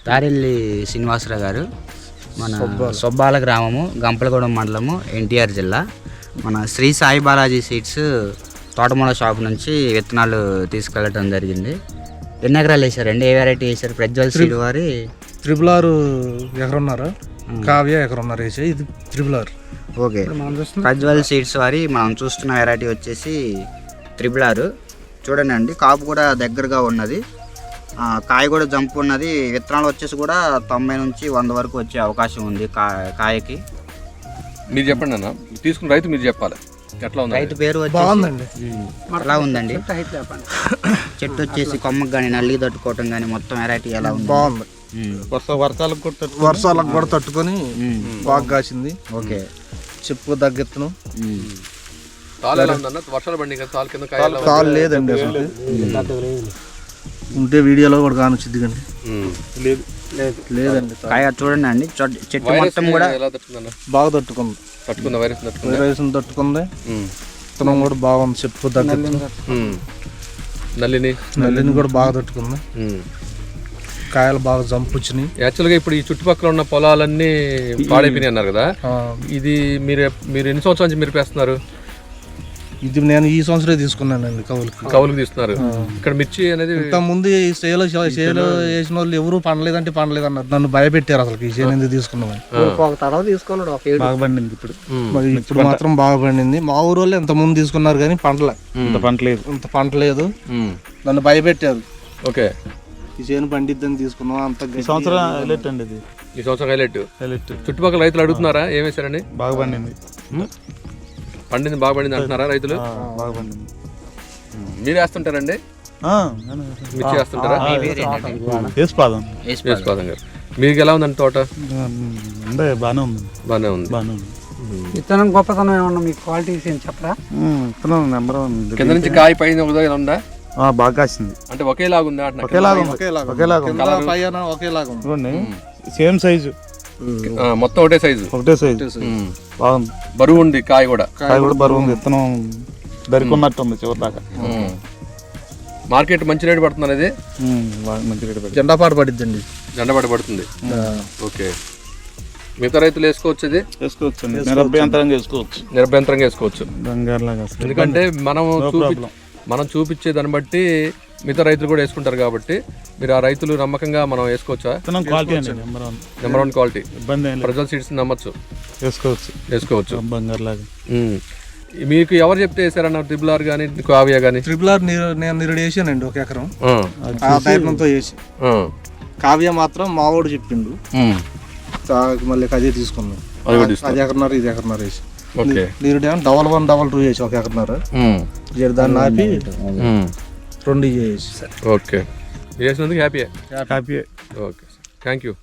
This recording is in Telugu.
తారెల్లి శ్రీనివాసరావు గారు, మన సొబ్బాల గ్రామము, గంపలగూడెం మండలము, ఎన్టీఆర్ జిల్లా. మన శ్రీ సాయి బాలాజీ సీడ్స్ తోటమూల షాప్ నుంచి విత్తనాలు తీసుకెళ్ళటం జరిగింది. ఎన్ని ఎకరాలు వేసారండి? ఏ వెరైటీ వేసారు? ప్రజ్వల్ సీడ్ వారి RRR ఎకరన్నర, కావ్య ఎకరన్నర వేసే, ఇది RRR. ఓకే, ప్రజ్వల్ సీడ్స్ వారి మనం చూస్తున్న వెరైటీ వచ్చేసి RRR. చూడండి అండి, కాపు కూడా దగ్గరగా ఉన్నది, కాయ కూడా జంపు ఉన్నది. విత్తనాలు వచ్చేసి కూడా 90 నుంచి 100 వరకు వచ్చే అవకాశం ఉంది కాయకి. మీరు చెప్పండి అన్న, తీసుకున్న రైతు మీరు చెప్పాలి ఎట్లా ఉంది. రైతు పేరు బాగుందండి. ఎలా ఉందండి? చెట్టు వచ్చేసి కొమ్మకు కానీ నల్లి తట్టుకోవటం కానీ మొత్తం వెరైటీ ఎలా ఉంది? బాగుంది. వర్షాలకు కూడా తట్టుకొని బాగా కాసింది. ఓకే, చెప్పు తగ్గెత్తును. తాలు ఎలా ఉందన్న? వర్షాలు పడి కదా తాలు కింద తాలు లేదండి అసలు. ఉంటే వీడియోలో కూడా కానొచ్చింది కానీ లేదండి. కాయ చూడండి అండి, చెట్టు మొత్తం కూడా ఎలా తట్టుకుందన్న? బాగా తట్టుకుంది. వైరస్ తట్టుకుంది. విత్తనం కూడా బాగుంది. చెప్పు తగ్గెత్తును. నల్లిని కూడా బాగా తట్టుకుంది. కాయలు బాగా జంపుచ్చినాయి. యాక్చువల్గా ఇప్పుడు ఈ చుట్టుపక్కల ఉన్న పొలాలన్నీ పాడైపోయినాయి అన్నారు కదా, ఇది మీరు ఎన్ని సంవత్సరాల నుంచి మీరు వేస్తున్నారు? ఇది నేను ఈ సంవత్సరం తీసుకున్నానండి. కౌలుకి తీస్తున్నారు. ఇక్కడ మిర్చి అనేది ఇంతకుముందు సేలు వేసిన వాళ్ళు ఎవరు పండలేదంటే పండలేదు అన్నారు. నన్ను భయపెట్టారు అసలు ఈ సేను ఎందుకు తీసుకున్నామని. ఇప్పుడు మాత్రం బాగా పండింది. మా ఊరు వాళ్ళు ఎంత ముందు తీసుకున్నారు కానీ ఇంత పంటలేదు. నన్ను భయపెట్టారు. ఓకే, ఈ చేను పండిద్దని తీసుకున్నాం. అంత ఈ సంవత్సరం హైలైట్. చుట్టుపక్కల రైతులు అడుగుతున్నారా ఏం వేశారండి? బాగా పండింది. బాగా పండింది అంటున్నారా రైతులు? మీరు వేస్తుంటారండి? మిర్చి వేస్తుంటారా? యేసుపాదం గారు, మీకు ఎలా ఉందండి తోట? బాగానే ఉంది. విత్తనం గొప్పతనం ఏమన్నా మీకు క్వాలిటీస్ ఏం చెప్పరా? విత్తనం నెంబర్ 1. కింద నుంచి కాయ పైన ఒకదా ఉందా? బాగా కాసింది. అంటే ఒకేలాగా ఉందా? సేమ్ సైజు, మొత్తం ఒకటే సైజు. బాగుంది. బరువు ఉంది కాయ కూడా బరువు ఉంది. విత్తనం దరికొన్నట్టుంది చివరి దాకా. మార్కెట్ మంచి రేటు పడుతుంది అనేది? మంచి రేటు. జెండాపాటు పడిద్దండి. జెండాపాటు పడుతుంది. ఓకే, మిగతా రైతులు వేసుకోవచ్చు? ఇది వేసుకోవచ్చు, నిరభ్యంతరంగా వేసుకోవచ్చు. ఎందుకంటే మనం చూపించే దాన్ని బట్టి మిగతా రైతులు కూడా వేసుకుంటారు కాబట్టి మీరు ఆ రైతులు నమ్మకంగా మనం వేసుకోవచ్చా? Number 1 quality. ప్రజ్వల్ సీడ్స్ నమ్మచ్చు, వేసుకోవచ్చు. మీకు ఎవరు చెప్తే వేసారన్న? RRR కానీ కావ్య కానీ? RRR నేను నిరుడు వేసానండి 1 ఎకరం. ఆ ప్రయత్నంతో వేసి, కావ్య మాత్రం మావాడు చెప్పిండు. మళ్ళీ అదే తీసుకున్నాం. అది ఎకరన్నర, ఇది ఎకరన్నర వేసి. నిరుడేమో 1122 వేసి 1 ఎకరన్నర. దాన్ని ఆపి 2 చేసి. ఓకే, వేసినందుకు హ్యాపీ. Okay, thank you.